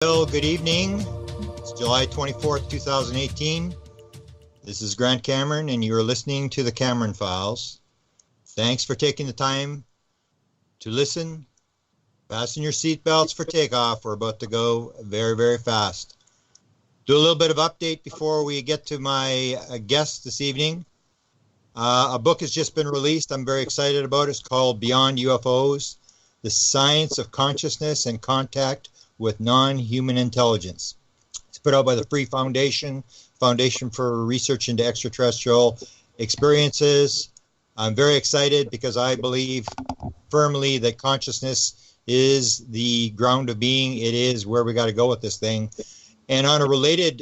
Hello, good evening. It's July 24th, 2018. This is Grant Cameron, and you're listening to the Cameron Files. Thanks for taking the time to listen. Fasten your seatbelts for takeoff. We're about to go very, very fast. Do a little bit of update before we get to my guest this evening. A book has just been released. I'm very excited about it. It's called Beyond UFOs, The Science of Consciousness and Contact with Non-Human Intelligence. It's put out by the Free Foundation for Research into Extraterrestrial Experiences. I'm very excited because I believe firmly that consciousness is the ground of being. It is where we got to go with this thing. And on a related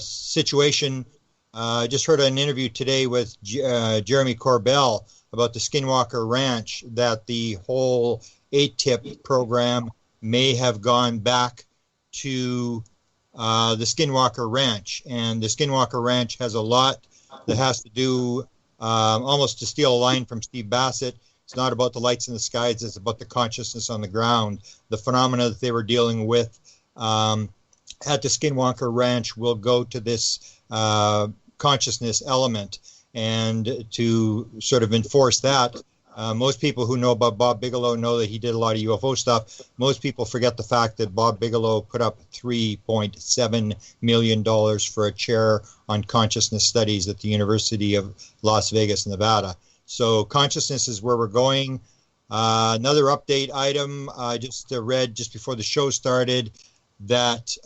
situation, I just heard an interview today with Jeremy Corbell about the Skinwalker Ranch, that the whole ATIP program may have gone back to the Skinwalker Ranch. And the Skinwalker Ranch has a lot that has to do, almost to steal a line from Steve Bassett, it's not about the lights in the skies, it's about the consciousness on the ground. The phenomena that they were dealing with at the Skinwalker Ranch will go to this consciousness element. And to sort of enforce that, most people who know about Bob Bigelow know that he did a lot of UFO stuff. Most people forget the fact that Bob Bigelow put up $3.7 million for a chair on consciousness studies at the University of Las Vegas, Nevada. So consciousness is where we're going. Another update item, I just read just before the show started that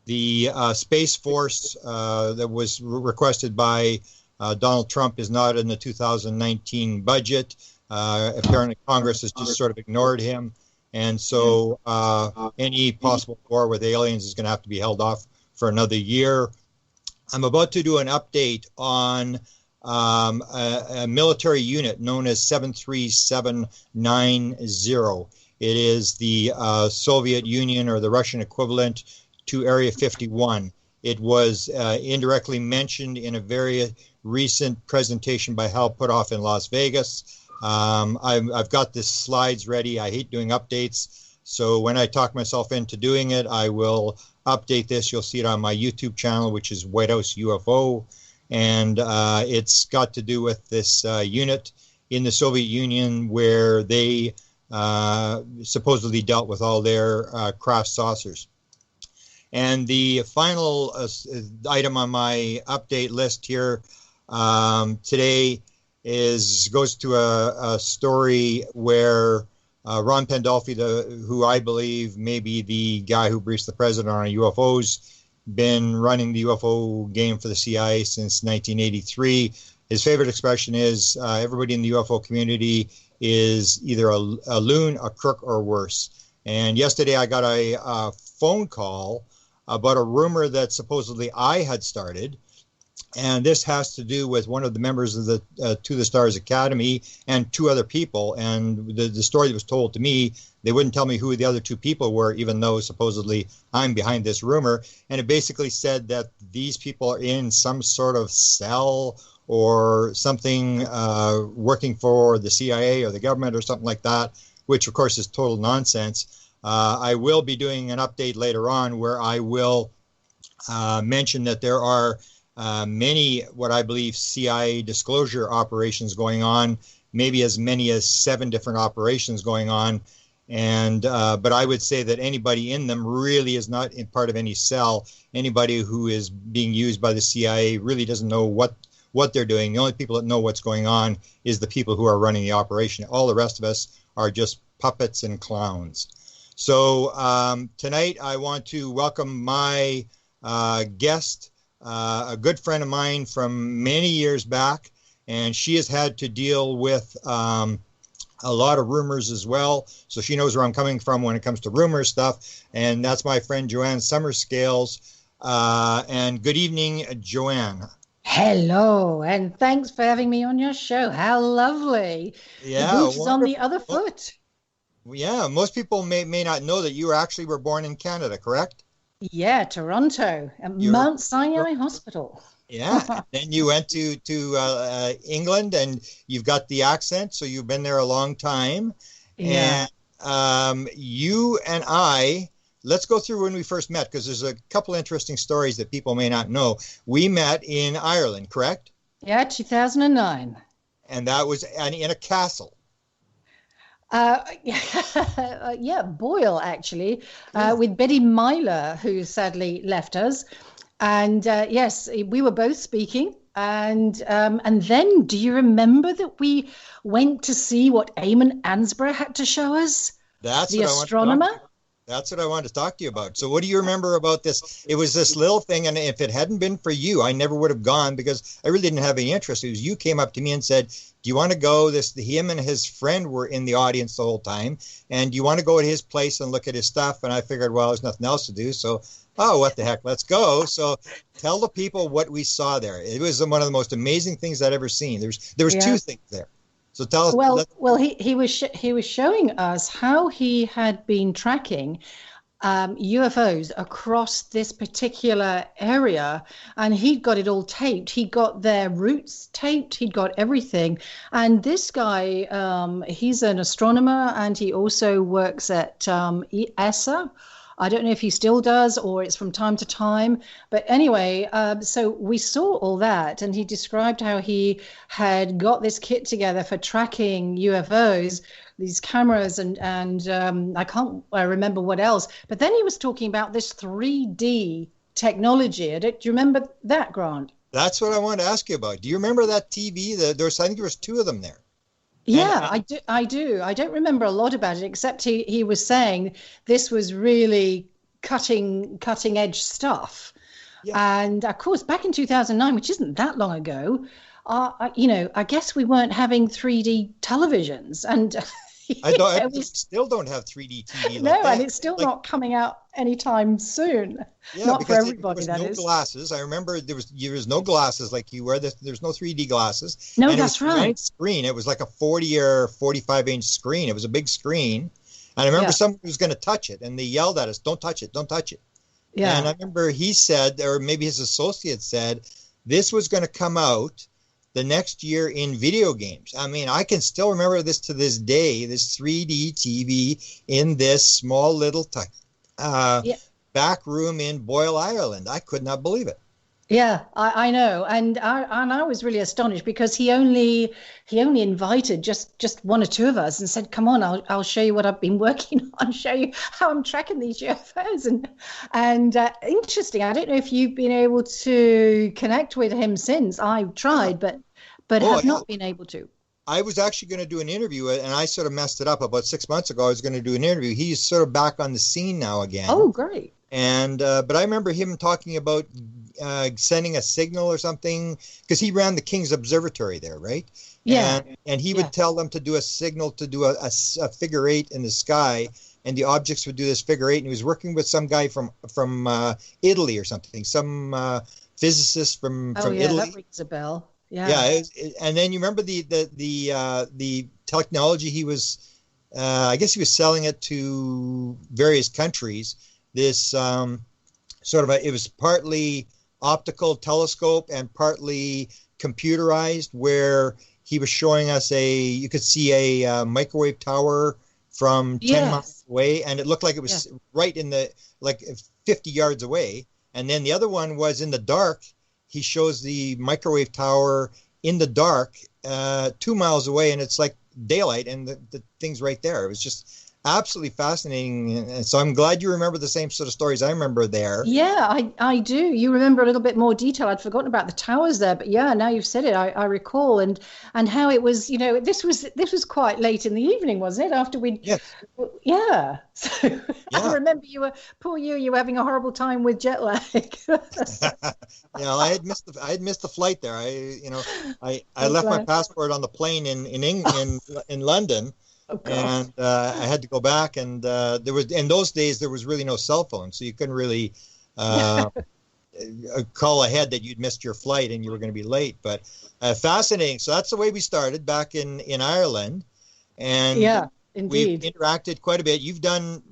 the Space Force that was requested by Donald Trump is not in the 2019 budget. Apparently Congress has just sort of ignored him. And so any possible war with aliens is going to have to be held off for another year. I'm about to do an update on a military unit known as 73790. It is the Soviet Union or the Russian equivalent to Area 51. It was indirectly mentioned in a very recent presentation by Hal Puthoff in Las Vegas. I've got the slides ready. I hate doing updates. So when I talk myself into doing it, I will update this. You'll see it on my YouTube channel, which is White House UFO. And it's got to do with this unit in the Soviet Union where they supposedly dealt with all their craft saucers. And the final item on my update list here today goes to a story where Ron Pandolfi, who I believe may be the guy who briefs the president on UFOs, been running the UFO game for the CIA since 1983. His favorite expression is everybody in the UFO community is either a loon, a crook, or worse. And yesterday I got a phone call about a rumor that supposedly I had started. And this has to do with one of the members of the To the Stars Academy and two other people. And the story that was told to me, they wouldn't tell me who the other two people were, even though supposedly I'm behind this rumor. And it basically said that these people are in some sort of cell or something working for the CIA or the government or something like that, which of course is total nonsense. I will be doing an update later on where I will mention that there are many, what I believe, CIA disclosure operations going on, maybe as many as 7 different operations going on. And but I would say that anybody in them really is not in part of any cell. Anybody who is being used by the CIA really doesn't know what they're doing. The only people that know what's going on is the people who are running the operation. All the rest of us are just puppets and clowns. So tonight I want to welcome my guest, a good friend of mine from many years back, and she has had to deal with a lot of rumors as well. So she knows where I'm coming from when it comes to rumor stuff, and that's my friend Joanne+Summerscales. And good evening, Joanne. Hello, and thanks for having me on your show. How lovely. Yeah, the boot is on the other foot. Yeah, most people may not know that you actually were born in Canada, correct? Yeah, Toronto, at Mount Sinai Hospital. Yeah, and then you went to England, and you've got the accent, so you've been there a long time. Yeah. you and I, let's go through when we first met, because there's a couple interesting stories that people may not know. We met in Ireland, correct? Yeah, 2009. And that was in a castle. Yeah, Boyle, actually, Yeah. with Betty Myler, who sadly left us. And yes, we were both speaking. And then, do you remember that we went to see what Eamon Ansborough had to show us? That's The what I want to talk astronomer? to you. That's what I wanted to talk to you about. So what do you remember about this? It was this little thing, and if it hadn't been for you, I never would have gone, because I really didn't have any interest. It was you came up to me and said, do you want to go? Him and his friend were in the audience the whole time, and do you want to go to his place and look at his stuff? And I figured, well, there's nothing else to do, so what the heck, let's go. So tell the people what we saw there. It was one of the most amazing things I'd ever seen. There was two things there. So tell us. Well, he was showing us how he had been tracking UFOs across this particular area, and he'd got it all taped. He got their routes taped. He'd got everything. And this guy, he's an astronomer, and he also works at ESA. I don't know if he still does or it's from time to time. But anyway, so we saw all that, and he described how he had got this kit together for tracking UFOs, these cameras, and I can't remember what else. But then he was talking about this 3D technology. Do you remember that, Grant? That's what I wanted to ask you about. Do you remember that TV? I think there was two of them there. Yeah, I do. I don't remember a lot about it, except he was saying this was really cutting edge stuff. Yeah. And of course, back in 2009, which isn't that long ago, I guess we weren't having 3D televisions, and we still don't have 3D TV. No, and it's still not coming out anytime soon. Yeah, not for everybody. There was no glasses. I remember there was no glasses like you wear. There's no 3D glasses. No, and that's it was right. Screen. It was like a 40 or 45-inch screen. It was a big screen. And I remember someone was going to touch it, and they yelled at us, "Don't touch it! Don't touch it!" Yeah. And I remember he said, or maybe his associate said, this was going to come out the next year in video games. I mean, I can still remember this to this day, this 3D TV in this small little back room in Boyle, Ireland. I could not believe it. Yeah, I know. And I was really astonished, because he only invited just one or two of us and said, come on, I'll show you what I've been working on, show you how I'm tracking these UFOs. And interesting. I don't know if you've been able to connect with him since. I've tried, but have not been able to. I was actually going to do an interview, and I sort of messed it up about 6 months ago. I was going to do an interview. He's sort of back on the scene now again. Oh, great. And but I remember him talking about sending a signal or something, because he ran the King's Observatory there, right? Yeah. And he would tell them to do a signal, to do a figure eight in the sky, and the objects would do this figure eight. And he was working with some guy from Italy or something, some physicist from Italy. That rings a bell. Yeah. Yeah. And then you remember the technology he was, I guess he was selling it to various countries. This it was partly optical telescope and partly computerized, where he was showing us you could see a microwave tower from 10 miles away, and it looked like it was right in the, like 50 yards away. And then the other one was in the dark. He shows the microwave tower in the dark 2 miles away, and it's like daylight, and the thing's right there. It was just absolutely fascinating. And so I'm glad you remember the same sort of stories I remember there. Yeah, I do. You remember a little bit more detail. I'd forgotten about the towers there, but yeah, now you've said it, I recall. And how it was, this was quite late in the evening, wasn't it? After we'd, yeah. So I remember you were having a horrible time with jet lag. I had missed the flight there. I left my passport on the plane in London. Oh, and I had to go back, and there was, in those days, there was really no cell phone, so you couldn't really call ahead that you'd missed your flight and you were going to be late. But fascinating. So that's the way we started back in Ireland, and yeah, indeed, we've interacted quite a bit. You've done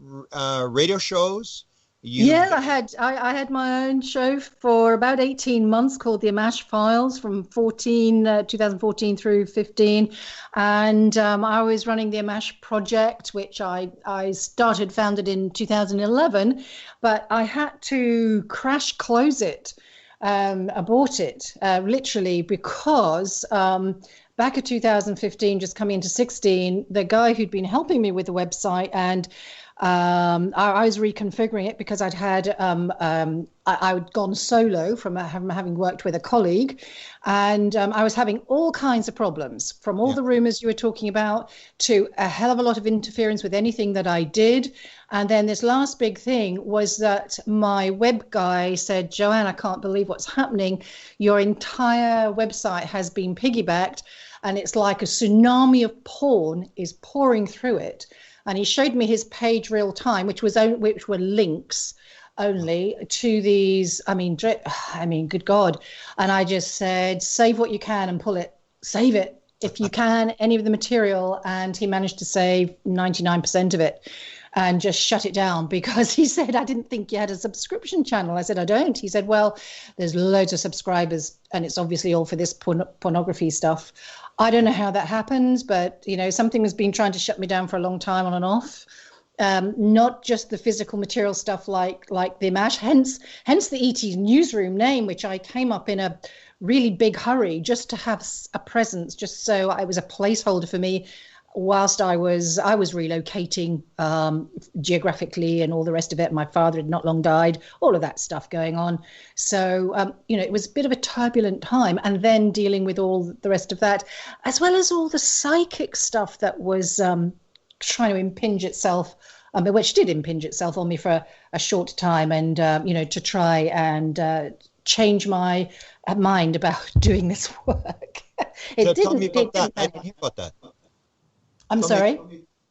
radio shows Yeah, I had my own show for about 18 months called the Amash Files from 2014 through 15. And I was running the Amash project, which I founded in 2011, but I had to close it, abort it, literally, because back in 2015, just coming into 16, the guy who'd been helping me with the website and I was reconfiguring it because I'd gone solo from having worked with a colleague, and I was having all kinds of problems, from all the rumors you were talking about to a hell of a lot of interference with anything that I did. And then this last big thing was that my web guy said, "Joanne, I can't believe what's happening. Your entire website has been piggybacked, and it's like a tsunami of porn is pouring through it." And he showed me his page real time, which were links only to these. I mean, good God. And I just said, save what you can and pull it. Save it if you can, any of the material. And he managed to save 99% of it and just shut it down, because he said, "I didn't think you had a subscription channel." I said, "I don't." He said, "Well, there's loads of subscribers and it's obviously all for this pornography stuff." I don't know how that happens, but, something has been trying to shut me down for a long time, on and off. Not just the physical material stuff like the Amash, hence the ET Newsroom name, which I came up in a really big hurry just to have a presence, just so it was a placeholder for me whilst I was relocating geographically and all the rest of it. My father had not long died, all of that stuff going on. So, it was a bit of a turbulent time, and then dealing with all the rest of that, as well as all the psychic stuff that was trying to impinge itself, which did impinge itself on me for a short time, and, to try and change my mind about doing this work. Tell me about that. I didn't hear about that. I'm sorry?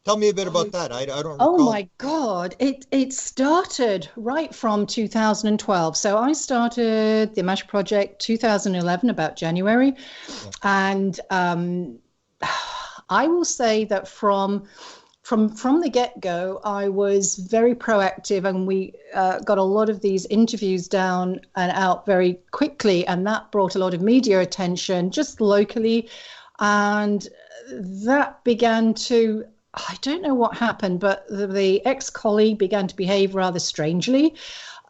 Tell me a bit about that. I don't recall. Oh my God. It started right from 2012. So I started the Amash project 2011, about January. Yeah. And I will say that from the get-go, I was very proactive, and we got a lot of these interviews down and out very quickly. And that brought a lot of media attention just locally. And that began to, I don't know what happened, but the ex-colleague began to behave rather strangely,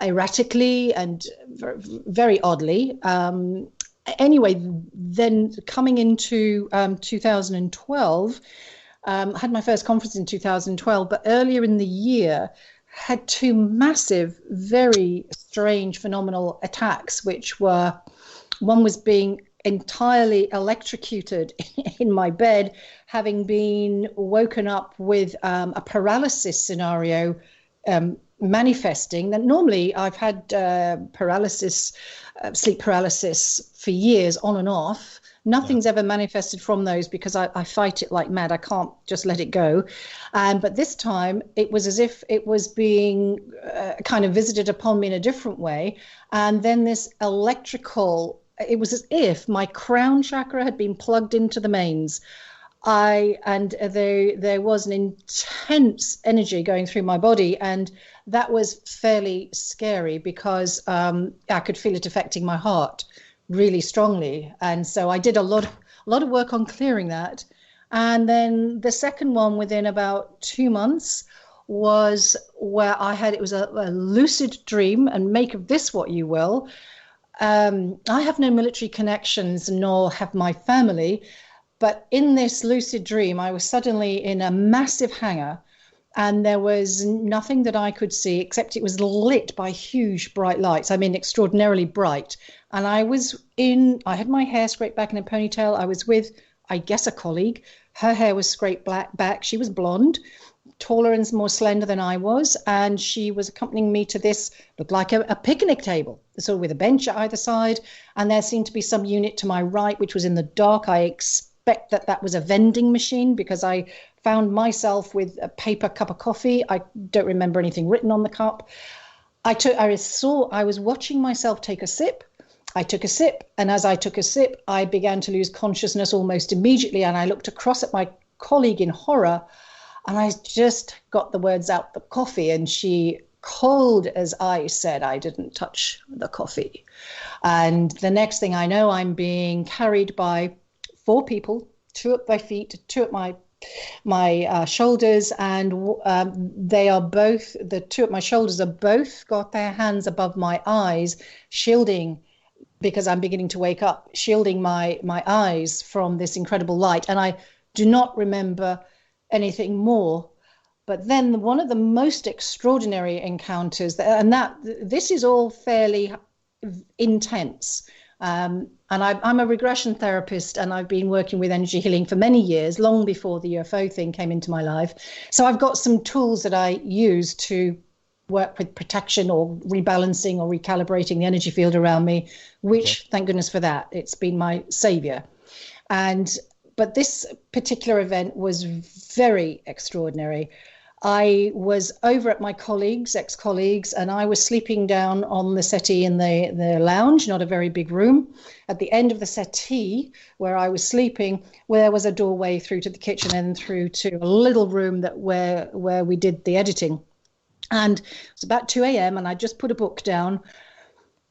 erratically, and very oddly. Anyway, then coming into 2012, had my first conference in 2012, but earlier in the year had two massive, very strange, phenomenal attacks, which were, one was being entirely electrocuted in my bed, having been woken up with a paralysis scenario manifesting. That normally I've had paralysis, sleep paralysis for years on and off. Nothing's ever manifested from those because I fight it like mad. I can't just let it go. But this time it was as if it was being kind of visited upon me in a different way. And then this electrical, it was as if my crown chakra had been plugged into the mains. There was an intense energy going through my body, and that was fairly scary because I could feel it affecting my heart really strongly. And so I did a lot of work on clearing that. And then the second one, within about 2 months, was where it was a lucid dream, and make of this what you will. I have no military connections, nor have my family, but in this lucid dream, I was suddenly in a massive hangar, and there was nothing that I could see except it was lit by huge bright lights. I mean, extraordinarily bright. And I had my hair scraped back in a ponytail. I was with, I guess, a colleague. Her hair was scraped back. She was blonde, taller and more slender than I was, and she was accompanying me to this, looked like a picnic table, sort of with a bench at either side, and there seemed to be some unit to my right, which was in the dark. I expect that was a vending machine, because I found myself with a paper cup of coffee. I don't remember anything written on the cup. I was watching myself take a sip. I took a sip, and as I took a sip, I began to lose consciousness almost immediately, and I looked across at my colleague in horror. And I just got the words out, the coffee, and she cold as ice, said I didn't touch the coffee. And the next thing I know, I'm being carried by 4 people, 2 at my feet, 2 at my shoulders, and they are both, the 2 at my shoulders are both got their hands above my eyes, shielding, because I'm beginning to wake up, shielding my eyes from this incredible light. And I do not remember anything more. But then one of the most extraordinary encounters, this is all fairly intense. And I'm a regression therapist, and I've been working with energy healing for many years, long before the UFO thing came into my life. So I've got some tools that I use to work with protection or rebalancing or recalibrating the energy field around me, which, thank goodness for that, it's been my savior. But this particular event was very extraordinary. I was over at my ex-colleagues, and I was sleeping down on the settee in the lounge, not a very big room. At the end of the settee where I was sleeping, where there was a doorway through to the kitchen and through to a little room where we did the editing. And it was about 2 a.m. and I just put a book down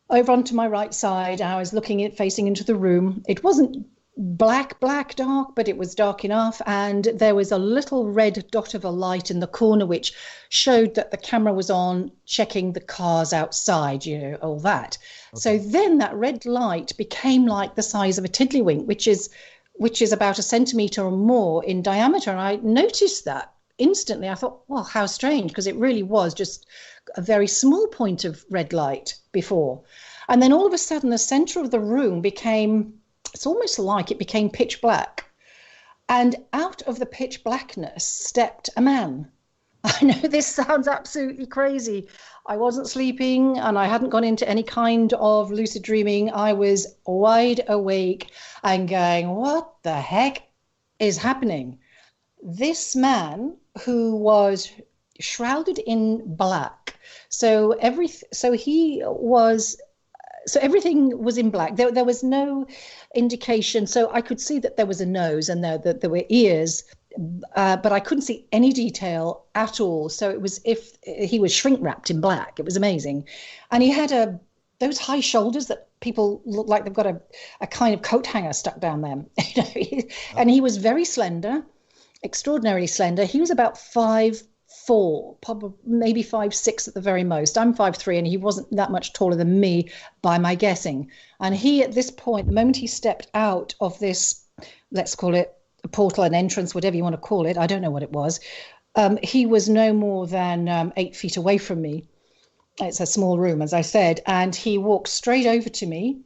over onto my right side. I was facing into the room. It wasn't black dark, but it was dark enough, and there was a little red dot of a light in the corner which showed that the camera was on, checking the cars outside, all that. So then that red light became like the size of a tiddlywink, which is about 1 centimeter or more in diameter, and I noticed that instantly. I thought, well, how strange, because it really was just a very small point of red light before. And then all of a sudden the center of the room it's almost like it became pitch black. And out of the pitch blackness stepped a man. I know this sounds absolutely crazy. I wasn't sleeping and I hadn't gone into any kind of lucid dreaming. I was wide awake and going, what the heck is happening? This man, who was shrouded in black, so everything was in black. There was no indication. So I could see that there was a nose and that there were ears, but I couldn't see any detail at all. So it was if he was shrink wrapped in black. It was amazing. And he had those high shoulders that people look like they've got a kind of coat hanger stuck down them. And he was very slender, extraordinarily slender. He was about 5'4", probably maybe 5'6" at the very most. I'm 5'3", and he wasn't that much taller than me by my guessing. And he, at this point, the moment he stepped out of this, let's call it a portal, an entrance, whatever you want to call it, I don't know what it was, he was no more than 8 feet away from me. It's a small room, as I said, and he walked straight over to me,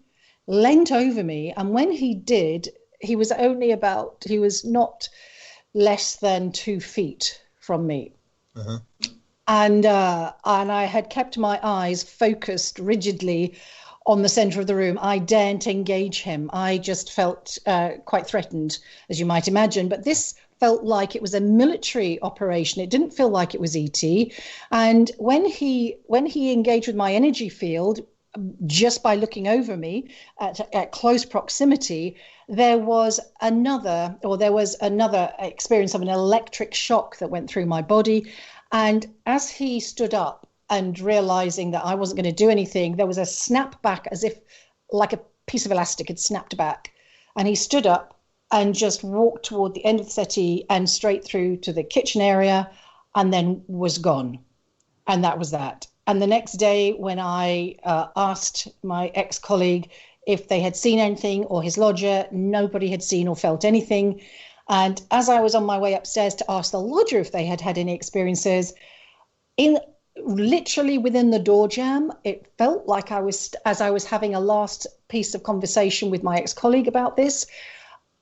leant over me, and when he did, he was not less than 2 feet from me. Uh-huh. And I had kept my eyes focused rigidly on the center of the room. I daren't engage him. I just felt quite threatened, as you might imagine. But this felt like it was a military operation. It didn't feel like it was ET. And when he engaged with my energy field, just by looking over me at close proximity, there was another experience of an electric shock that went through my body. And as he stood up and realizing that I wasn't going to do anything, there was a snap back, as if like a piece of elastic had snapped back. And he stood up and just walked toward the end of the settee and straight through to the kitchen area, and then was gone. And that was that. And the next day, when I asked my ex-colleague if they had seen anything, or his lodger, nobody had seen or felt anything. And as I was on my way upstairs to ask the lodger if they had had any experiences, literally within the door jamb, it felt like as I was having a last piece of conversation with my ex-colleague about this,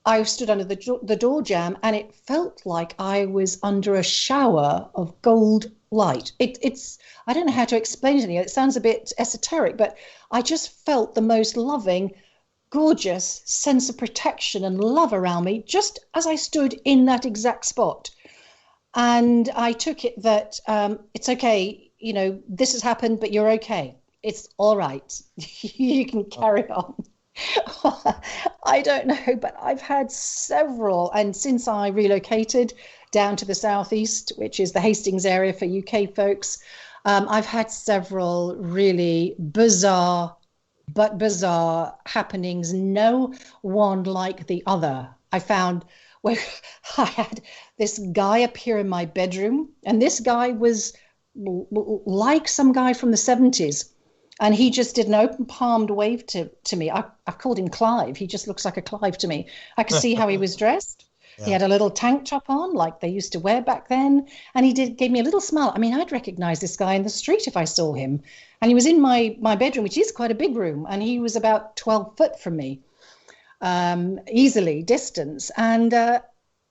I stood under the door jamb, and it felt like I was under a shower of gold light. I don't know how to explain it. It sounds a bit esoteric, but I just felt the most loving, gorgeous sense of protection and love around me, just as I stood in that exact spot. And I took it that it's okay, this has happened, but you're okay. It's all right. You can carry on. I don't know, but I've had several. And since I relocated down to the southeast, which is the Hastings area for UK folks, I've had several really bizarre happenings, no one like the other. I found where I had this guy appear in my bedroom, and this guy was like some guy from the 70s. And he just did an open palmed wave to me. I called him Clive. He just looks like a Clive to me. I could see how he was dressed. He Yeah. had a little tank top on, like they used to wear back then. And he gave me a little smile. I mean, I'd recognize this guy in the street if I saw him. And he was in my bedroom, which is quite a big room. And he was about 12 foot from me, easily distance. And then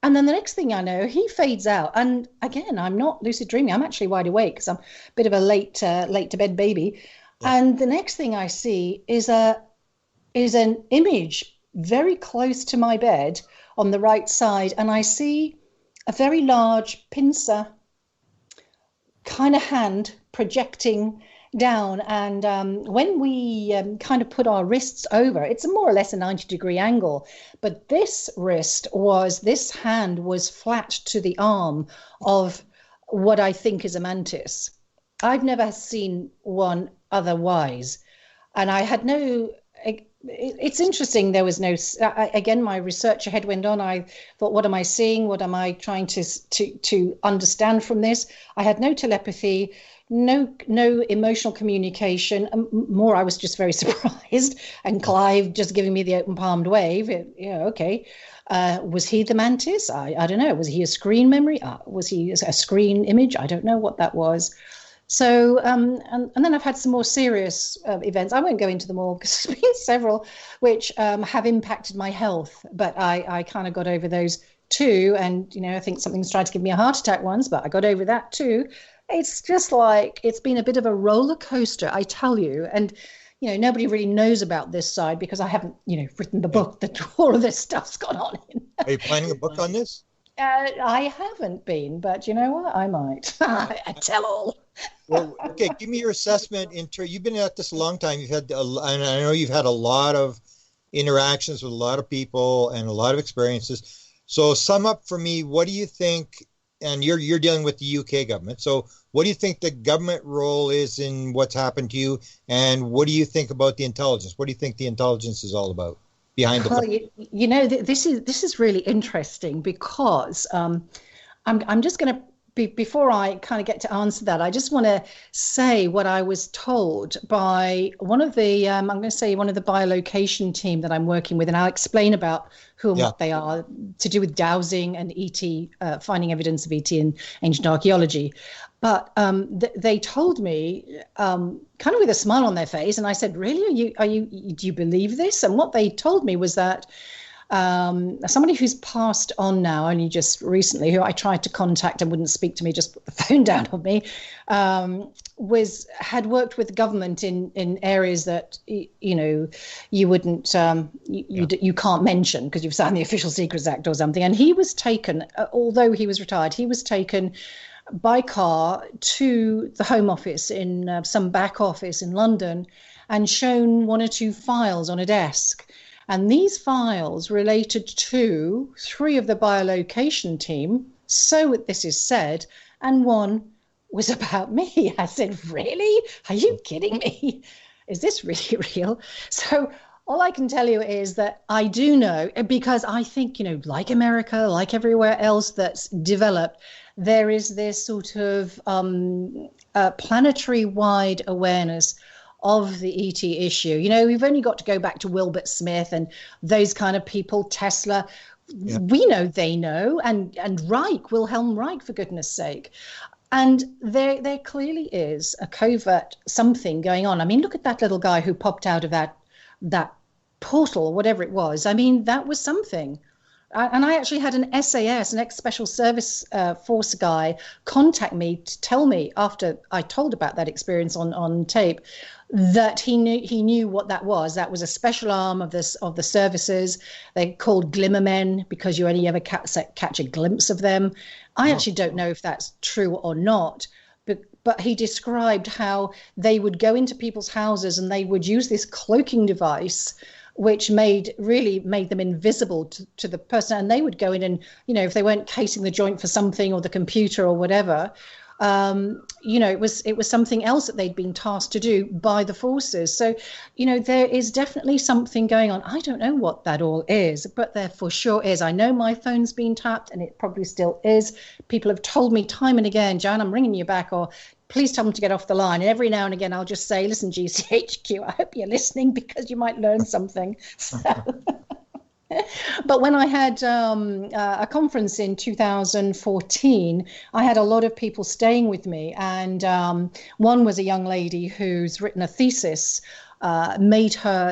the next thing I know, he fades out. And again, I'm not lucid dreaming. I'm actually wide awake because I'm a bit of a late to bed baby. Yeah. And the next thing I see is an image very close to my bed on the right side, and I see a very large pincer kind of hand projecting down. And when we kind of put our wrists over, it's a more or less a 90-degree angle. But this hand was flat to the arm of what I think is a mantis. I've never seen one otherwise. And I had no, it's interesting. There was no, again, my research head went on. I thought, what am I seeing? What am I trying to understand from this? I had no telepathy, no emotional communication. More, I was just very surprised. And Clive just giving me the open palmed wave. Yeah, okay. Was he the mantis? I don't know. Was he a screen memory? Was he a screen image? I don't know what that was. So, and then I've had some more serious events. I won't go into them all because there's been several which have impacted my health, but I kind of got over those too. And, I think something's tried to give me a heart attack once, but I got over that too. It's just like, it's been a bit of a roller coaster, I tell you. And, nobody really knows about this side because I haven't, written the book that all of this stuff's gone on in. Are you planning a book on this? I haven't been, but you know what? I might. I tell all. Well, okay, give me your assessment. You've been at this a long time. And I know you've had a lot of interactions with a lot of people and a lot of experiences. So sum up for me, what do you think, and you're dealing with the UK government, so what do you think the government role is in what's happened to you, and what do you think about the intelligence? What do you think the intelligence is all about behind the... Well, this is really interesting because I'm just going to, before I kind of get to answer that, I just want to say what I was told by one of the, I'm going to say one of the biolocation team that I'm working with, and I'll explain about who and what they are, to do with dowsing and ET, finding evidence of ET in ancient archaeology. But they told me, kind of with a smile on their face, and I said, "Really? Do you believe this?" And what they told me was that somebody who's passed on now, only just recently, who I tried to contact and wouldn't speak to me, just put the phone down on me, had worked with the government in areas that you wouldn't you can't mention because you've signed the Official Secrets Act or something. And he was taken, although he was retired, he was taken by car to the Home Office in some back office in London and shown one or two files on a desk. And these files related to 3 of the biolocation team, so this is said, and one was about me. I said, really? Are you kidding me? Is this really real? So all I can tell you is that I do know, because I think, like America, like everywhere else that's developed, there is this sort of planetary-wide awareness of the ET issue. We've only got to go back to Wilbert Smith and those kind of people, Tesla. Yeah. We know they know, and Reich, Wilhelm Reich, for goodness sake. And there clearly is a covert something going on. I mean, look at that little guy who popped out of that portal, whatever it was. I mean, that was something. And I actually had an SAS, an ex-special service force guy, contact me to tell me, after I told about that experience on tape, that he knew what that was. That was a special arm of the services. They're called glimmer men because you only ever catch a glimpse of them. I actually don't know if that's true or not, but he described how they would go into people's houses and they would use this cloaking device which made them invisible to the person. And they would go in and, if they weren't casing the joint for something or the computer or whatever, It was something else that they'd been tasked to do by the forces. So, there is definitely something going on. I don't know what that all is, but there for sure is. I know my phone's been tapped, and it probably still is. People have told me time and again, Jan, I'm ringing you back, or please tell them to get off the line. And every now and again, I'll just say, listen, GCHQ, I hope you're listening because you might learn something. So. But when I had a conference in 2014, I had a lot of people staying with me. And one was a young lady who's written a thesis,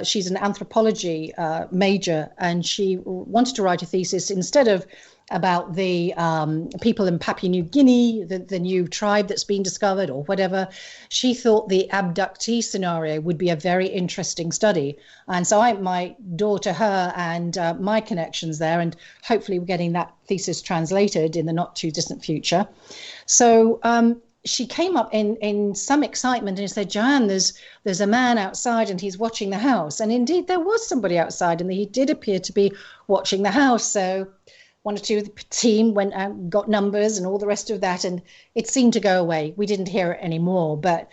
she's an anthropology major, and she wanted to write a thesis instead of about the people in Papua New Guinea, the new tribe that's been discovered or whatever. She thought the abductee scenario would be a very interesting study. And so I my door to her and my connections there, and hopefully we're getting that thesis translated in the not too distant future. So she came up in some excitement and said, Joanne, there's a man outside and he's watching the house. And indeed, there was somebody outside and he did appear to be watching the house. So one or two of the team went out, got numbers and all the rest of that, and it seemed to go away. We didn't hear it anymore, but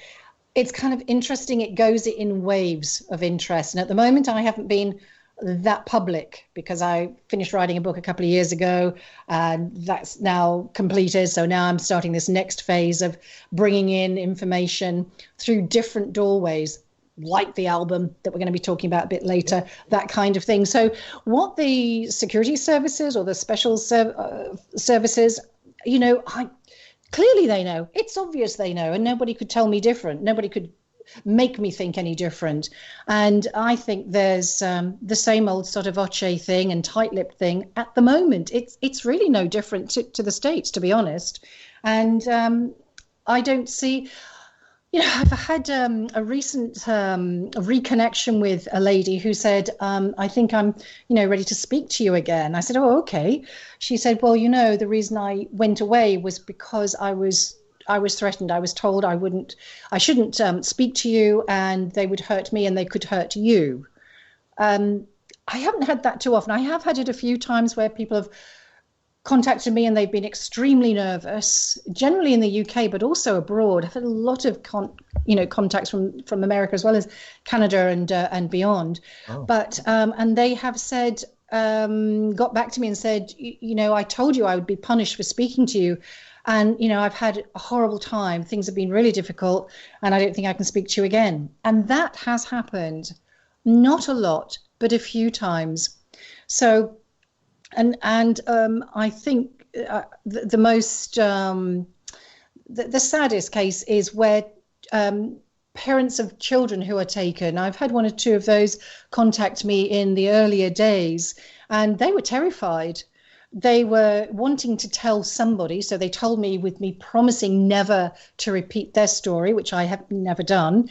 it's kind of interesting. It goes in waves of interest. And at the moment, I haven't been that public because I finished writing a book a couple of years ago, and that's now completed. So now I'm starting this next phase of bringing in information through different doorways, like the album that we're going to be talking about a bit later, that kind of thing. So what the security services or the special services, clearly they know. It's obvious they know, and nobody could tell me different. Nobody could make me think any different. And I think there's the same old sort of Oche thing and tight-lipped thing at the moment. It's really no different to the States, to be honest. And I don't see... I've had a recent reconnection with a lady who said, I think I'm, ready to speak to you again. I said, oh, okay. She said, well, the reason I went away was because I was threatened. I was told I shouldn't speak to you, and they would hurt me and they could hurt you. I haven't had that too often. I have had it a few times where people have contacted me and they've been extremely nervous, generally in the UK, but also abroad. I've had a lot of contacts from America as well as Canada and beyond. Oh. But and they have said, got back to me and said, I told you I would be punished for speaking to you. And, I've had a horrible time. Things have been really difficult and I don't think I can speak to you again. And that has happened, not a lot, but a few times. So And I think the most the saddest case is where parents of children who are taken. I've had one or two of those contact me in the earlier days, and they were terrified. They were wanting to tell somebody, so they told me, with me promising never to repeat their story, which I have never done.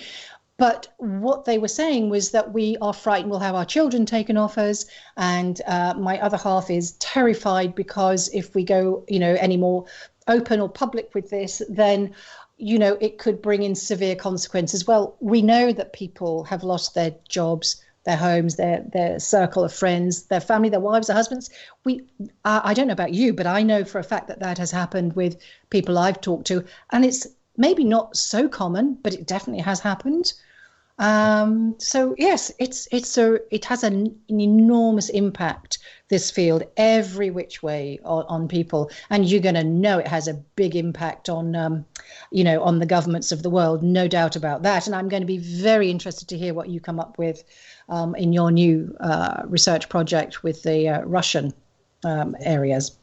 But what they were saying was that we are frightened we'll have our children taken off us. And my other half is terrified because if we go, any more open or public with this, then, it could bring in severe consequences. Well, we know that people have lost their jobs, their homes, their circle of friends, their family, their wives, their husbands. I don't know about you, but I know for a fact that has happened with people I've talked to. And it's maybe not so common, but it definitely has happened. So yes, it has an enormous impact, this field, every which way on people, and you're going to know it has a big impact on on the governments of the world, no doubt about that. And I'm going to be very interested to hear what you come up with in your new research project with the Russian areas.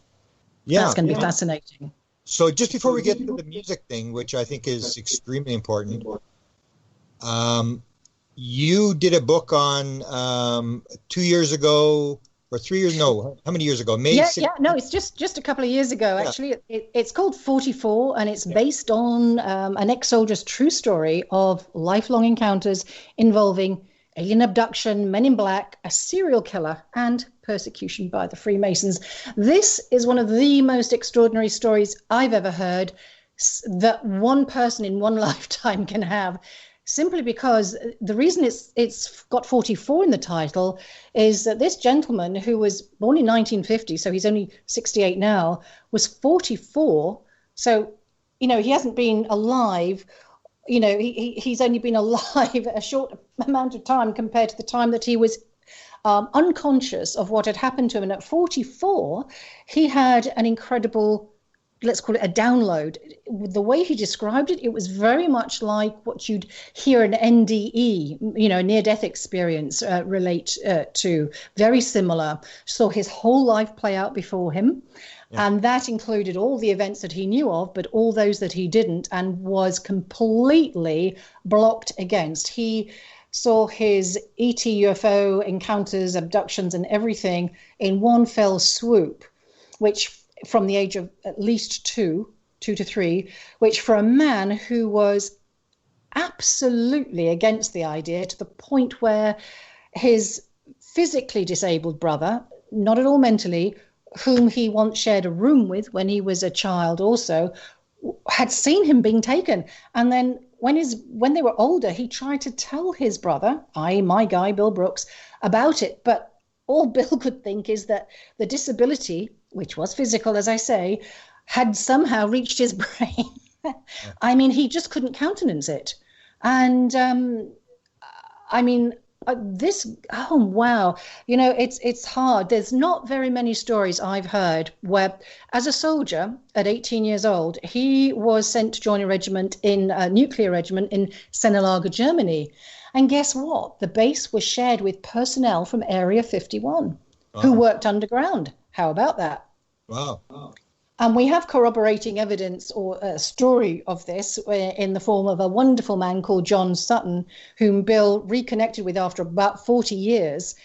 Yeah, that's going to be fascinating. So just before we get to the music thing, which I think is extremely important, you did a book on 2 years ago or 3 years? No, how many years ago? No, it's just a couple of years ago. Yeah. Actually, it's called 44, and it's based on an ex-soldier's true story of lifelong encounters involving alien abduction, men in black, a serial killer, and persecution by the Freemasons. This is one of the most extraordinary stories I've ever heard that one person in one lifetime can have. Simply because the reason it's got 44 in the title is that this gentleman, who was born in 1950, so he's only 68 now, was 44. So he hasn't been alive. He's only been alive a short amount of time compared to the time that he was unconscious of what had happened to him. And at 44, he had an incredible, let's call it a download. The way he described it, it was very much like what you'd hear an NDE, near-death experience relate to. Very similar. Saw his whole life play out before him. Yeah. And that included all the events that he knew of, but all those that he didn't, and was completely blocked against. He saw his ET UFO encounters, abductions, and everything in one fell swoop, which from the age of at least two to three, which for a man who was absolutely against the idea, to the point where his physically disabled brother, not at all mentally, whom he once shared a room with when he was a child also, had seen him being taken. And then when they were older, he tried to tell his brother, my guy, Bill Brooks, about it. But all Bill could think is that the disability, which was physical, as I say, had somehow reached his brain. I mean, he just couldn't countenance it. And wow, it's hard. There's not very many stories I've heard where, as a soldier at 18 years old, he was sent to join a regiment a nuclear regiment in Sennelager, Germany. And guess what? The base was shared with personnel from Area 51 who worked underground. How about that? Wow. And we have corroborating evidence or a story of this in the form of a wonderful man called John Sutton, whom Bill reconnected with after about 40 years,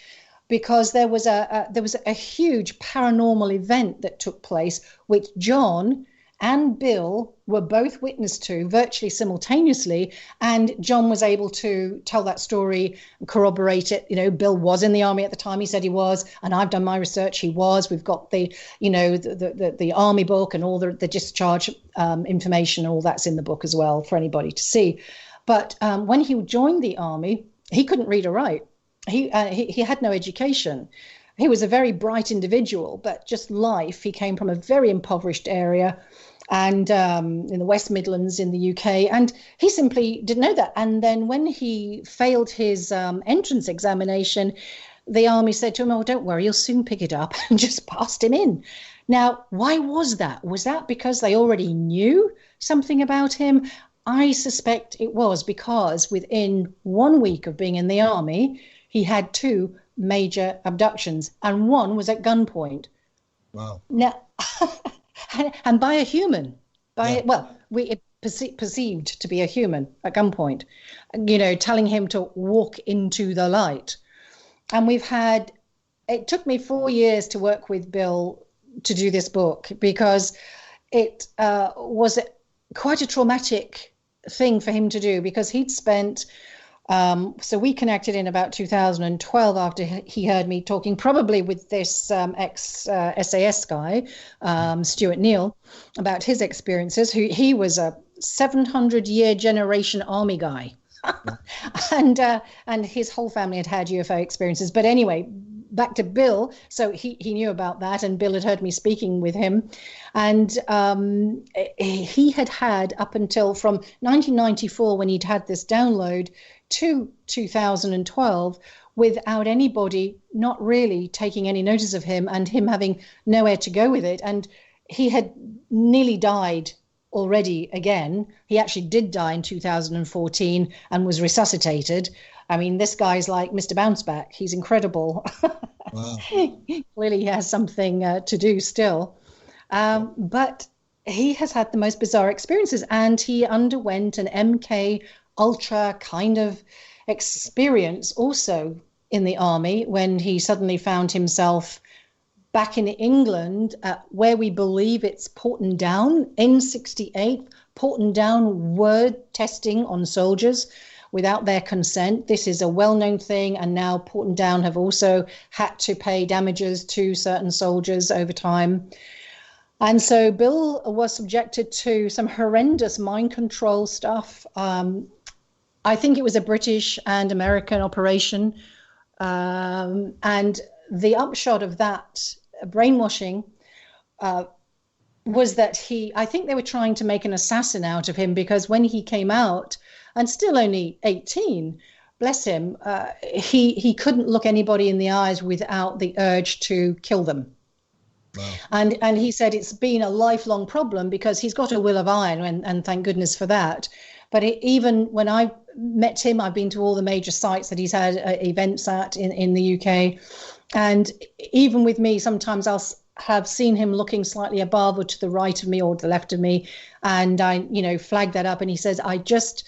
because there was a huge paranormal event that took place, which John and Bill were both witness to virtually simultaneously. And John was able to tell that story and corroborate it. Bill was in the army at the time. He said he was, and I've done my research. He was. We've got the army book and all the discharge information. All that's in the book as well for anybody to see. But when he joined the army, he couldn't read or write. He had no education. He was a very bright individual, but just life. He came from a very impoverished area and in the West Midlands in the UK, and he simply didn't know that. And then when he failed his entrance examination, the army said to him, "Oh, don't worry, you'll soon pick it up," and just passed him in. Now, why was that? Was that because they already knew something about him? I suspect it was because within 1 week of being in the army, he had 2 major abductions, and one was at gunpoint. Wow. Now, and by a human, perceived to be a human at gunpoint, telling him to walk into the light. And it took me 4 years to work with Bill to do this book, because it was quite a traumatic thing for him to do, because he'd spent so we connected in about 2012 after he heard me talking, probably with this ex-SAS guy, Stuart Neal, about his experiences. He was a 700-year generation army guy. And his whole family had UFO experiences. But anyway, back to Bill. So he knew about that, and Bill had heard me speaking with him. And he had up until from 1994, when he'd had this download, to 2012, without anybody not really taking any notice of him, and him having nowhere to go with it. And he had nearly died already again. He actually did die in 2014 and was resuscitated. I mean, this guy's like Mr. Bounceback. He's incredible. Wow. Clearly he has something to do still. But he has had the most bizarre experiences, and he underwent an MK Ultra kind of experience also in the army, when he suddenly found himself back in England at where we believe it's Porton Down in 68. Porton Down were testing on soldiers without their consent. This is a well-known thing, and now Porton Down have also had to pay damages to certain soldiers over time. And so Bill was subjected to some horrendous mind control stuff. I think it was a British and American operation. And the upshot of that brainwashing was that I think they were trying to make an assassin out of him, because when he came out, and still only 18, bless him, he couldn't look anybody in the eyes without the urge to kill them. Wow. And he said it's been a lifelong problem, because he's got a will of iron, and thank goodness for that. But even when I met him, I've been to all the major sites that he's had events at in the UK. And even with me, sometimes I'll have seen him looking slightly above or to the right of me or to the left of me. And I, flag that up. And he says, I just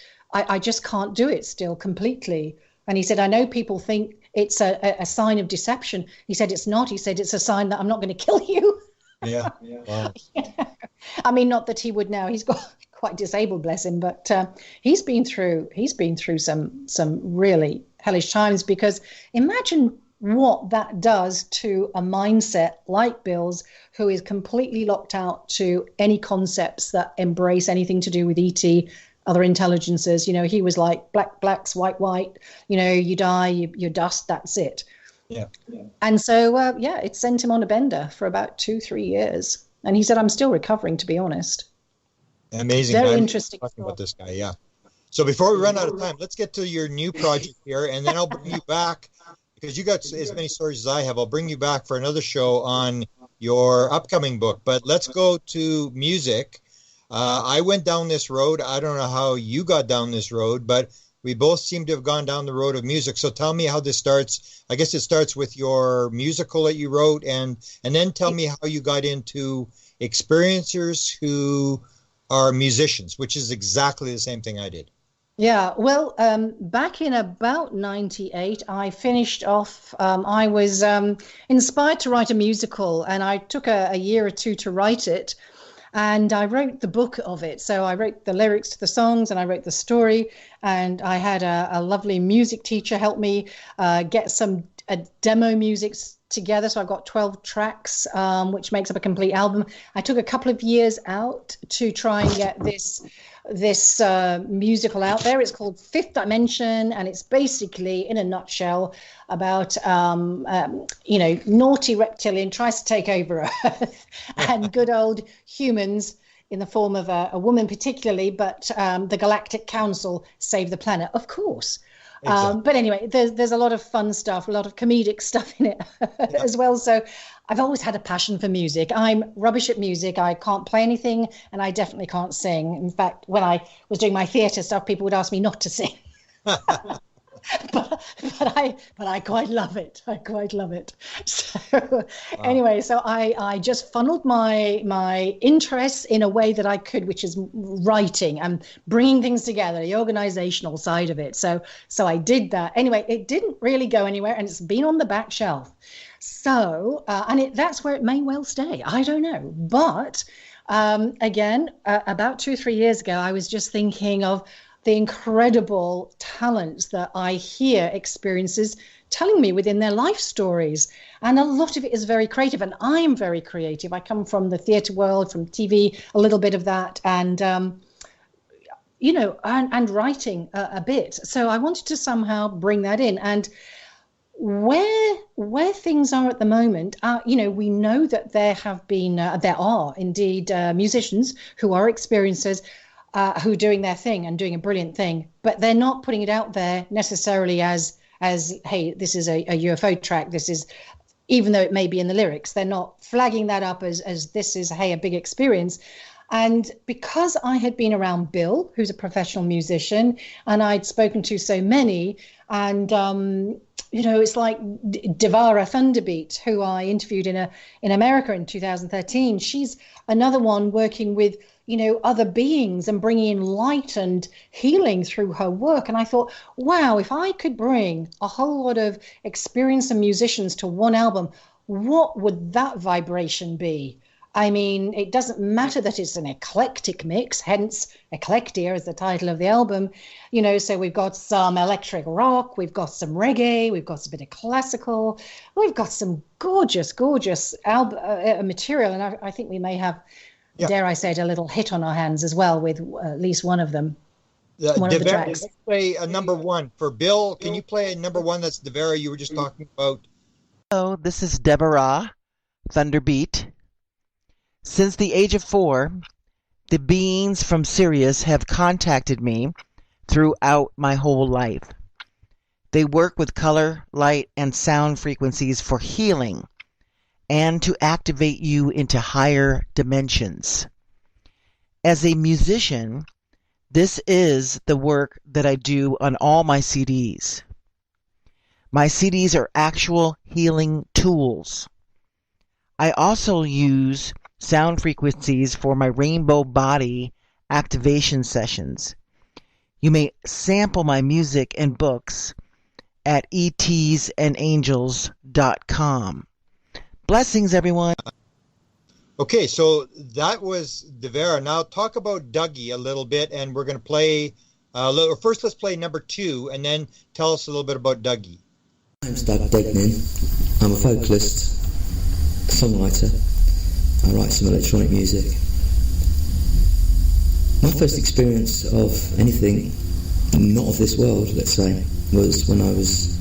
can't do it still completely. And he said, I know people think it's a sign of deception. He said, it's not. He said, it's a sign that I'm not going to kill you. Yeah. Wow. I mean, not that he would now. He's got quite disabled, bless him. But he's been through some really hellish times, because imagine what that does to a mindset like Bill's, who is completely locked out to any concepts that embrace anything to do with ET, other intelligences. He was like blacks, white, you die, you're dust, that's it. Yeah. And so, it sent him on a bender for about 2-3 years. And he said, I'm still recovering, to be honest. Amazing. Very interesting. Talking about this guy, yeah. So before we run out of time, let's get to your new project here, and then I'll bring you back, because you got as many stories as I have. I'll bring you back for another show on your upcoming book. But let's go to music. I went down this road. I don't know how you got down this road, but we both seem to have gone down the road of music. So tell me how this starts. I guess it starts with your musical that you wrote, and then tell me how you got into experiencers who are musicians, which is exactly the same thing I did. Yeah, well, back in about 98, I finished off, I was inspired to write a musical, and I took a year or two to write it, and I wrote the book of it. So I wrote the lyrics to the songs, and I wrote the story, and I had a lovely music teacher help me get some demo music together. So I've got 12 tracks, which makes up a complete album. I took a couple of years out to try and get this musical out there. It's called Fifth Dimension, and it's basically, in a nutshell, about naughty reptilian tries to take over Earth, and good old humans, in the form of a woman particularly, but the Galactic Council save the planet, of course. Exactly. But anyway, there's a lot of fun stuff, a lot of comedic stuff in it as well. So I've always had a passion for music. I'm rubbish at music. I can't play anything, and I definitely can't sing. In fact, when I was doing my theatre stuff, people would ask me not to sing. but I quite love it. I quite love it. So Anyway, so I just funneled my interests in a way that I could, which is writing and bringing things together, the organizational side of it. So I did that. Anyway, it didn't really go anywhere, and it's been on the back shelf. So that's where it may well stay. I don't know. But again, about 2-3 years ago, I was just thinking of the incredible talents that I hear experiences telling me within their life stories. And a lot of it is very creative, and I'm very creative. I come from the theatre world, from TV, a little bit of that, and and writing a bit. So I wanted to somehow bring that in. And where things are at the moment, we know that there are indeed musicians who are experiencers, who are doing their thing and doing a brilliant thing, but they're not putting it out there necessarily as hey, this is a UFO track. This is, even though it may be in the lyrics, they're not flagging that up as this is, hey, a big experience. And because I had been around Bill, who's a professional musician, and I'd spoken to so many, and it's like Devara Thunderbeat, who I interviewed in America in 2013. She's another one working with other beings and bringing in light and healing through her work. And I thought, wow, if I could bring a whole lot of experience and musicians to one album, what would that vibration be? I mean, it doesn't matter that it's an eclectic mix, hence Eklectia is the title of the album. So we've got some electric rock, we've got some reggae, we've got a bit of classical, we've got some gorgeous material. And I think we may have, dare I say it, a little hit on our hands as well with at least one of them. One of the tracks. Let's play a number one. For Bill, can you play a number one that's Devara you were just talking about? Hello, this is Deborah Thunderbeat. Since the age of 4, the beings from Sirius have contacted me throughout my whole life. They work with color, light, and sound frequencies for healing and to activate you into higher dimensions. As a musician, this is the work that I do on all my CDs. My CDs are actual healing tools. I also use sound frequencies for my rainbow body activation sessions. You may sample my music and books at etsandangels.com. Blessings, everyone. Okay, so that was Devera. Now talk about Dougie a little bit, and we're going to play first let's play number 2, and then tell us a little bit about Dougie. My name's Doug Degnan. I'm a vocalist, songwriter. I write some electronic music. My first experience of anything not of this world, let's say, was when I was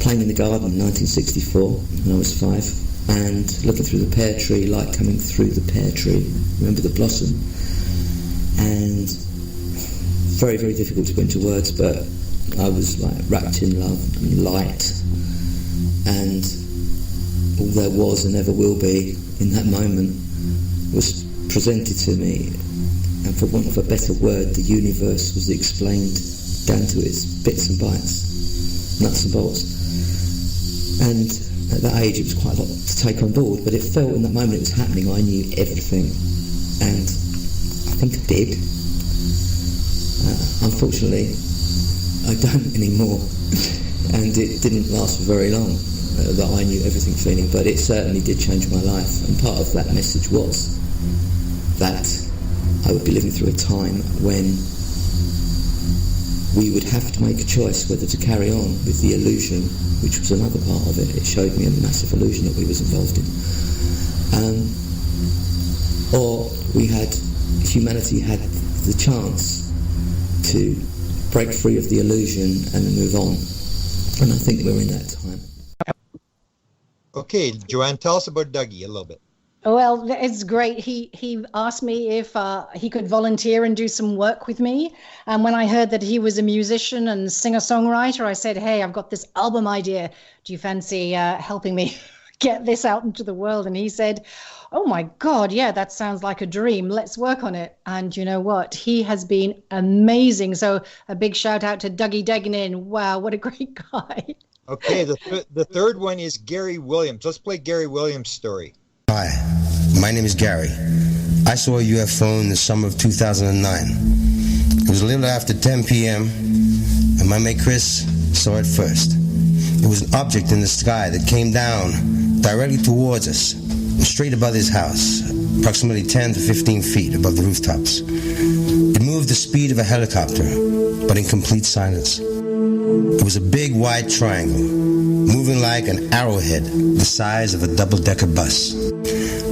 playing in the garden in 1964, when I was 5, and looking through the pear tree, light coming through the pear tree. Remember the blossom? And very, very difficult to put into words, but I was like wrapped in love and light, and all there was and ever will be in that moment was presented to me, and for want of a better word, the universe was explained down to its bits and bytes, nuts and bolts. And at that age it was quite a lot to take on board, but it felt in that moment it was happening, I knew everything, and I think I did. Unfortunately I don't anymore, and it didn't last for very long, that I knew everything feeling, but it certainly did change my life, and part of that message was that I would be living through a time when we would have to make a choice whether to carry on with the illusion, which was another part of it. It showed me a massive illusion that we was involved in. Or humanity had the chance to break free of the illusion and move on. And I think we're in that time. Okay, Joanne, tell us about Dougie a little bit. Well, it's great. He asked me if he could volunteer and do some work with me. And when I heard that he was a musician and singer-songwriter, I said, hey, I've got this album idea. Do you fancy helping me get this out into the world? And he said, oh my God, yeah, that sounds like a dream. Let's work on it. And you know what? He has been amazing. So a big shout out to Dougie Degnan. Wow, what a great guy. Okay, the third one is Gary Williams. Let's play Gary Williams' story. Hi, my name is Gary. I saw a UFO in the summer of 2009. It was a little after 10 p.m., and my mate Chris saw it first. It was an object in the sky that came down directly towards us, straight above his house, approximately 10 to 15 feet above the rooftops. It moved the speed of a helicopter, but in complete silence. It was a big white triangle, moving like an arrowhead the size of a double-decker bus.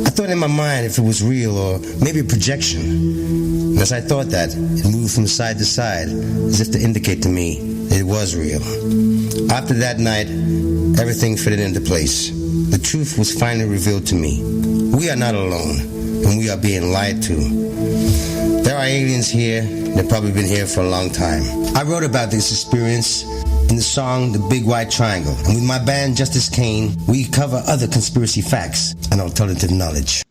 I thought in my mind if it was real or maybe a projection. And as I thought that, it moved from side to side as if to indicate to me that it was real. After that night, everything fitted into place. The truth was finally revealed to me. We are not alone, and we are being lied to. There are aliens here. They've probably been here for a long time. I wrote about this experience in the song The Big White Triangle, and with my band Justice Kane, we cover other conspiracy facts and alternative knowledge.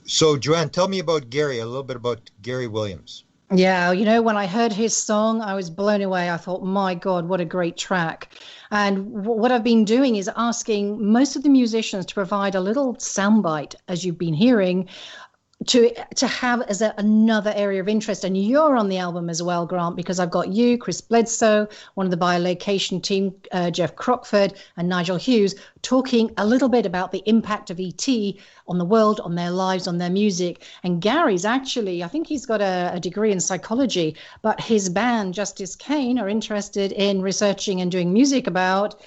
So, Joanne, tell me about Gary, a little bit about Gary Williams. Yeah, you know, when I heard his song, I was blown away. I thought, my God, what a great track. And what I've been doing is asking most of the musicians to provide a little soundbite, as you've been hearing, to have as another area of interest. And you're on the album as well, Grant, because I've got you, Chris Bledsoe, one of the Biolocation team, Jeff Crockford and Nigel Hughes, talking a little bit about the impact of ET on the world, on their lives, on their music. And Gary's actually, I think he's got a degree in psychology, but his band, Justice Kane, are interested in researching and doing music about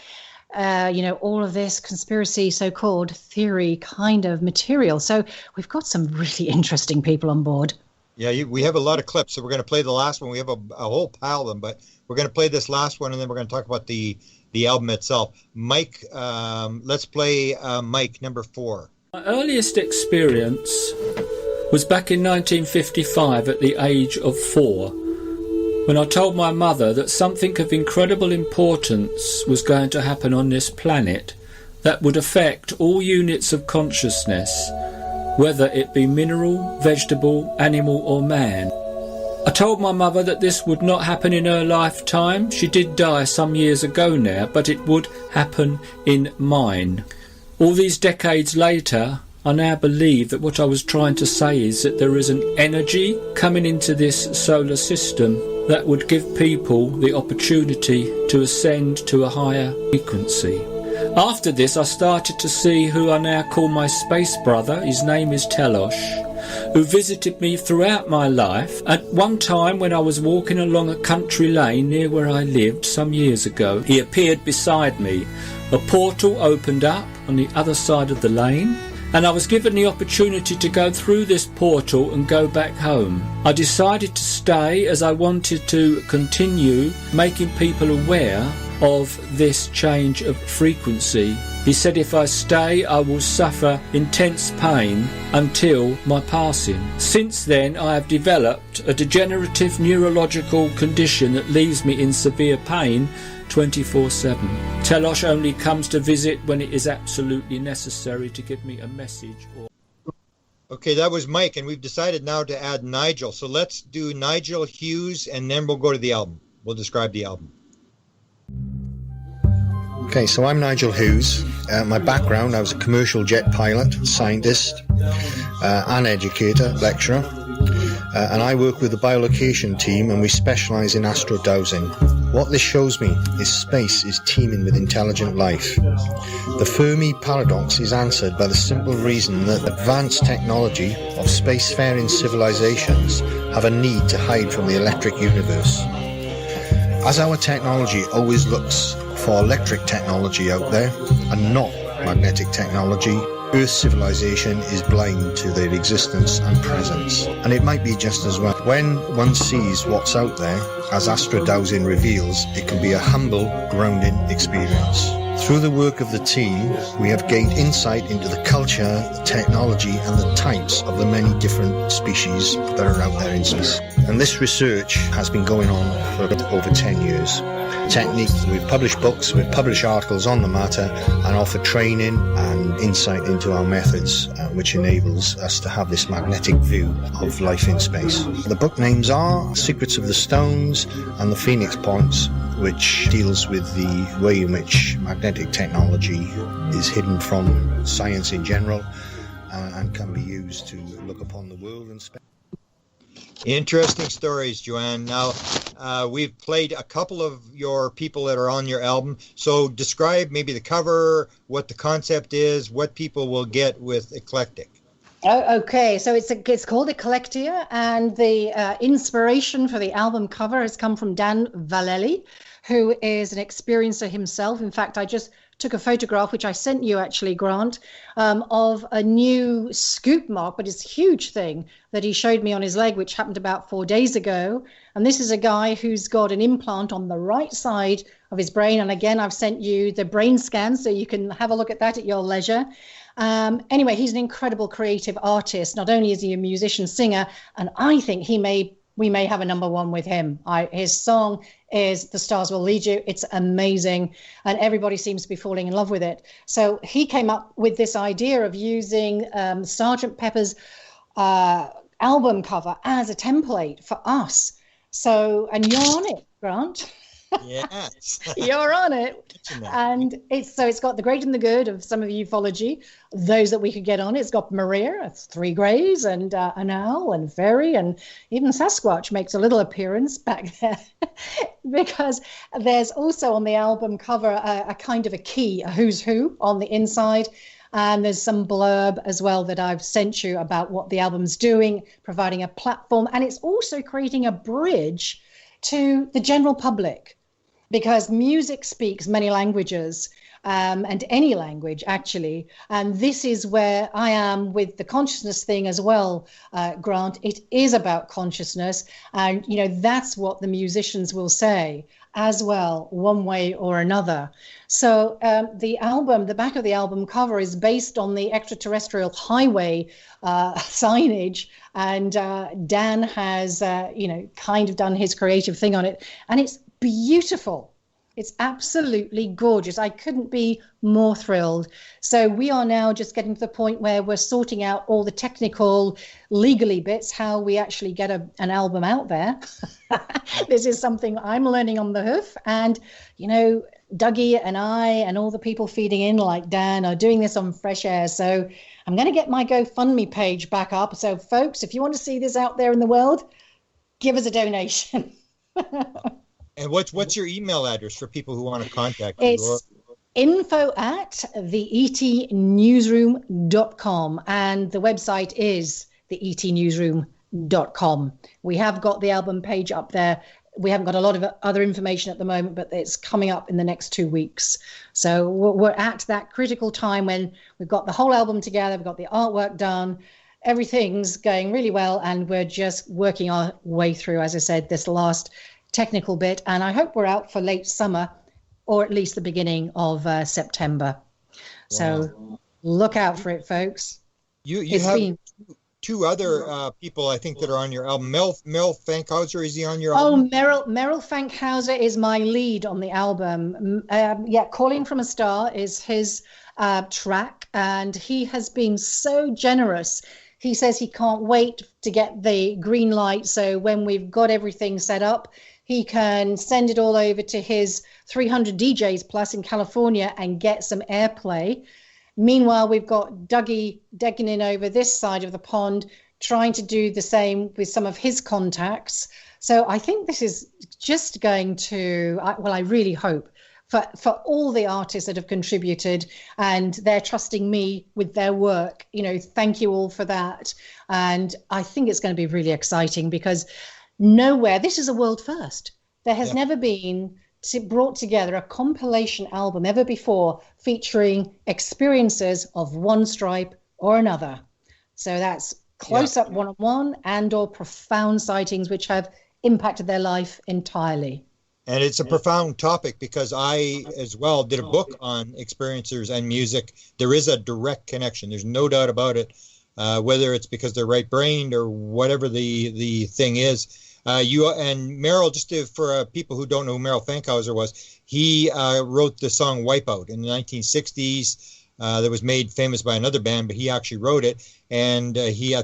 all of this conspiracy, so-called theory kind of material. So we've got some really interesting people on board. Yeah, we have a lot of clips, so we're going to play the last one. We have a whole pile of them, but we're going to play this last one, and then we're going to talk about the album itself. Mike, let's play Mike, number 4. My earliest experience was back in 1955 at the age of 4, when I told my mother that something of incredible importance was going to happen on this planet that would affect all units of consciousness, whether it be mineral, vegetable, animal or man. I told my mother that this would not happen in her lifetime. She did die some years ago now, but it would happen in mine. All these decades later, I now believe that what I was trying to say is that there is an energy coming into this solar system that would give people the opportunity to ascend to a higher frequency. After this, I started to see who I now call my space brother. His name is Telosh, who visited me throughout my life. At one time, when I was walking along a country lane near where I lived some years ago, he appeared beside me. A portal opened up on the other side of the lane, and I was given the opportunity to go through this portal and go back home. I decided to stay as I wanted to continue making people aware of this change of frequency. He said if I stay, I will suffer intense pain until my passing. Since then, I have developed a degenerative neurological condition that leaves me in severe pain 24/7. Telosh only comes to visit when it is absolutely necessary to give me a message. Okay, that was Mike, and we've decided now to add Nigel. So let's do Nigel Hughes, and then we'll go to the album. We'll describe the album. Okay, so I'm Nigel Hughes. My background, I was a commercial jet pilot, scientist, an educator, lecturer, and I work with the biolocation team, and we specialise in astrodowsing. What this shows me is space is teeming with intelligent life. The Fermi paradox is answered by the simple reason that advanced technology of spacefaring civilizations have a need to hide from the electric universe. As our technology always looks for electric technology out there and not magnetic technology, Earth civilization is blind to their existence and presence. And it might be just as well. When one sees what's out there, as astrodowsing reveals, it can be a humble, grounding experience. Through the work of the team, we have gained insight into the culture, the technology, and the types of the many different species that are out there in space. And this research has been going on for over 10 years. Techniques, we've published books, we've published articles on the matter, and offer training and insight into our methods, which enables us to have this magnetic view of life in space. The book names are Secrets of the Stones and The Phoenix Points, which deals with the way in which magnetic technology is hidden from science in general and can be used to look upon the world and space. Interesting stories, Joanne. Now, we've played a couple of your people that are on your album. So describe maybe the cover, what the concept is, what people will get with Eclectic. Oh, okay. So it's called Eklectia, and the inspiration for the album cover has come from Dan Vallely, who is an experiencer himself. In fact, I just took a photograph, which I sent you actually, Grant, of a new scoop mark, but it's a huge thing that he showed me on his leg, which happened about 4 days ago. And this is a guy who's got an implant on the right side of his brain. And again, I've sent you the brain scan, so you can have a look at that at your leisure. Anyway, he's an incredible creative artist. Not only is he a musician, singer, and I think we may have a number one with him. His song is The Stars Will Lead You. It's amazing, and everybody seems to be falling in love with it. So he came up with this idea of using Sgt. Pepper's album cover as a template for us. So, and you're on it, Grant. Yes. You're on it. And it's got the great and the good of some of the ufology, those that we could get on. It's got Maria, 3 Greys, and an owl, and fairy, and even Sasquatch makes a little appearance back there. Because there's also on the album cover a kind of a key, a who's who on the inside. And there's some blurb as well that I've sent you about what the album's doing, providing a platform. And it's also creating a bridge to the general public. because music speaks many languages. And any language, actually. And this is where I am with the consciousness thing as well, Grant. It is about consciousness. And, that's what the musicians will say as well, one way or another. So the back of the album cover is based on the extraterrestrial highway signage. And Dan has, kind of done his creative thing on it. And it's beautiful. It's absolutely gorgeous. I couldn't be more thrilled. So we are now just getting to the point where we're sorting out all the technical, legally bits, how we actually get an album out there. This is something I'm learning on the hoof. And, Dougie and I and all the people feeding in like Dan are doing this on Fresh Air. So I'm going to get my GoFundMe page back up. So folks, if you want to see this out there in the world, give us a donation. And what's your email address for people who want to contact you? It's info@theetnewsroom.com, and the website is theetnewsroom.com. We have got the album page up there. We haven't got a lot of other information at the moment, but it's coming up in the next 2 weeks. So we're at that critical time when we've got the whole album together, we've got the artwork done, everything's going really well, and we're just working our way through, as I said, this last technical bit, and I hope we're out for late summer or at least the beginning of September. Wow. So look out for it, folks. You have two other people, I think, that are on your album. Merrill Fankhauser, is he on your album? Oh, Merrill Fankhauser is my lead on the album. Calling from a Star is his track, and he has been so generous. He says he can't wait to get the green light, so when we've got everything set up, he can send it all over to his 300 DJs plus in California and get some airplay. Meanwhile, we've got Dougie decking in over this side of the pond, trying to do the same with some of his contacts. So I think this is just going to, I really hope, for all the artists that have contributed and they're trusting me with their work, thank you all for that. And I think it's going to be really exciting because nowhere, this is a world first. There has never been brought together a compilation album ever before featuring experiences of one stripe or another. So that's close-up one-on-one and or profound sightings which have impacted their life entirely. And it's a profound topic because I, as well, did a book on experiencers and music. There is a direct connection. There's no doubt about it, whether it's because they're right-brained or whatever the thing is. You and Merrill, for people who don't know who Merrill Fankhauser was, he wrote the song Wipeout in the 1960s. That was made famous by another band, but he actually wrote it. And he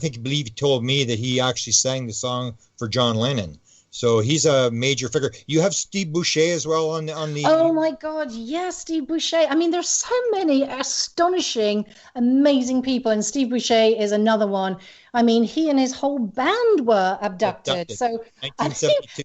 told me that he actually sang the song for John Lennon. So he's a major figure. You have Steve Boucher as well on the. Oh my God, yes, Steve Boucher. I mean, there's so many astonishing, amazing people, and Steve Boucher is another one. I mean, he and his whole band were abducted. So 1972.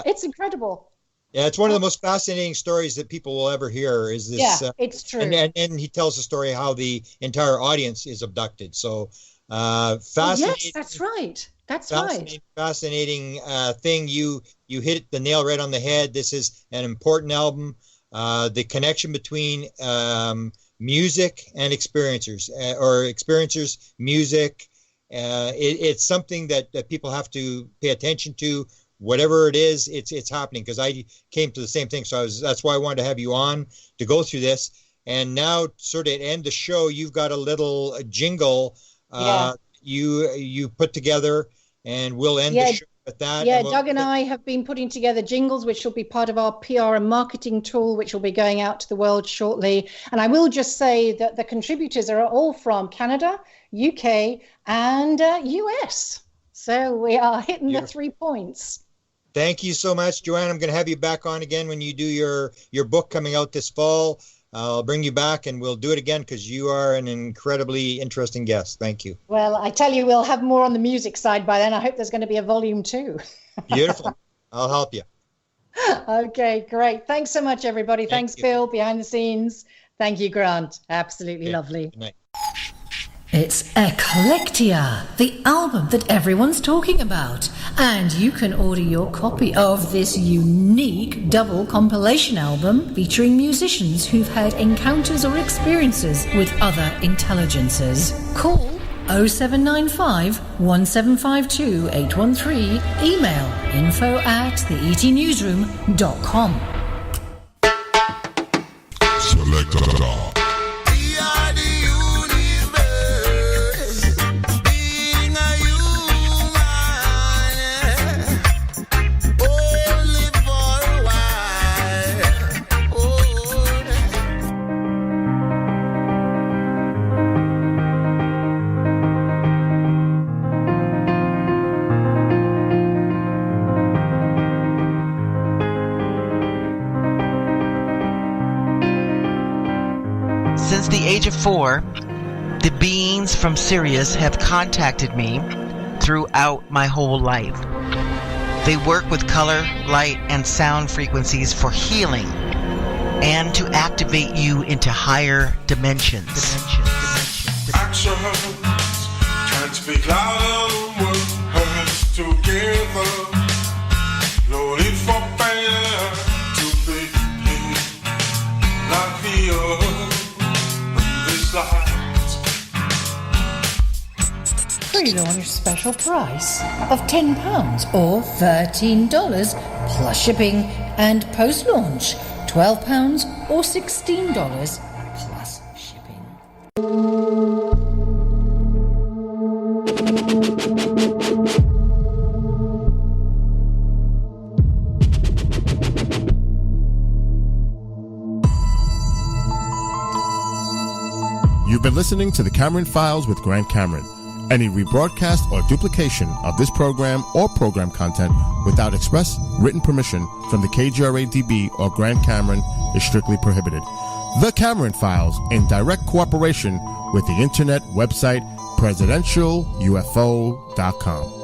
It's incredible. Yeah, it's one of the most fascinating stories that people will ever hear. Is this? Yeah, it's true. And he tells the story how the entire audience is abducted. So fascinating. Yes, that's right. That's fascinating thing. You hit the nail right on the head. This is an important album. The connection between music and experiencers, or experiencers, music. It's something that people have to pay attention to. Whatever it is, it's happening, because I came to the same thing. So that's why I wanted to have you on to go through this. And now, sort of to end the show, you've got a little jingle you put together, and we'll end the show with that. Yeah, Doug and I have been putting together jingles, which will be part of our PR and marketing tool, which will be going out to the world shortly. And I will just say that the contributors are all from Canada, UK, and US. So we are hitting the 3 points. Thank you so much, Joanne. I'm going to have you back on again when you do your book coming out this fall. I'll bring you back and we'll do it again, because you are an incredibly interesting guest. Thank you. Well, I tell you, we'll have more on the music side by then. I hope there's going to be a volume 2. Beautiful. I'll help you. Okay, great. Thanks so much, everybody. Thanks, Phil, behind the scenes. Thank you, Grant. Absolutely lovely. Good night. It's Eklectia, the album that everyone's talking about. And you can order your copy of this unique double compilation album featuring musicians who've had encounters or experiences with other intelligences. Call 0795 1752 813. Email info@theetnewsroom.com. Select Since the age of 4, the beings from Sirius have contacted me throughout my whole life. They work with color, light, and sound frequencies for healing and to activate you into higher dimensions. actions can't speak louder than words together. No need for pain to be like the earth. Pre-launch special price of £10 or $13 plus shipping, and post-launch £12 or $16 plus shipping. You've been listening to the Cameron Files with Grant Cameron. Any rebroadcast or duplication of this program or program content without express written permission from the KGRA-DB or Grant Cameron is strictly prohibited. The Cameron Files, in direct cooperation with the internet website presidentialufo.com.